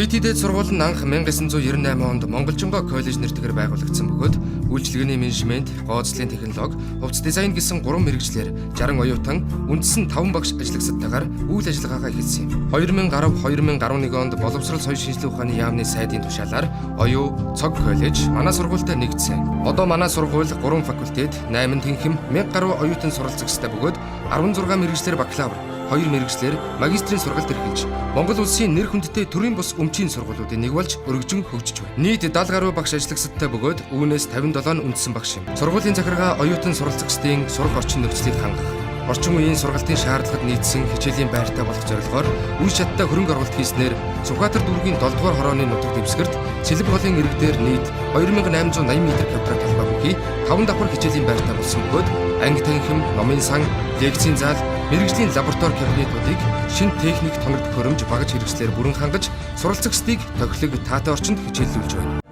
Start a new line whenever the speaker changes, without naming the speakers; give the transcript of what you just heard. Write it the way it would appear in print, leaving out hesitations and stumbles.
СТ-дэд сургууль нь анх 1998 онд Монголжинго коллеж нэртэгээр байгуулагдсан бөгөөд үйлчилгээний менежмент, гооцлын технологи, хувцс дизайн гэсэн 3 мэргэжлэр 60 оюутан үндсэн 5 багш ажлагчдтайгаар үйл ажиллагаагаа эхэлсэн юм. 2010-2011 онд боловсрол соёл шинжилгээ ухааны яамны сайдын тушаалаар оюу цог коллеж манай сургуультай нэгдсэн. Одоо манай сургууль 3 факультет, 8 тэнхим, 1000 гаруй оюутан суралцагчтай бөгөөд 16 мэргэжлэр бакалавр, 2 мэргэжлэр магистрийн сургалт эрхэлж Монгол улсын нэр хүндтэй төрийн бус өмчийн сургуулиудын нэг болж өргөжин хөгжиж байна. Нийт 70 гаруй багш ажлагчдтай бөгөөд үүнээс 57 үндсэн багш юм. Сургуулийн захиргаа оюутан суралцагчдын сурах орчин нөхцөлийг хангах, орчин үеийн сургалтын шаардлагад нийцсэн хичээлийн байртай болох зорилгоор үе шаттай хөрөнгө оруулалт хийснээр Сүхбаатар дүүргийн 7 дугаар хорооны нутаг дэвсгэрт Цэлэг голын иргэдээр нийт 2880 м2 талбай бүхий 5 давхар хичээлийн байртай болсон бөгөөд анги танхим, номын сан, лекцийн зал, мэргэжлийн лаборатори кабинетуудыг шинэ техник, тоног төхөөрөмж, багаж хэрэгслээр бүрэн хангаж суралцагчдыг тохилог таатай орчинд хичээллүүлж байна.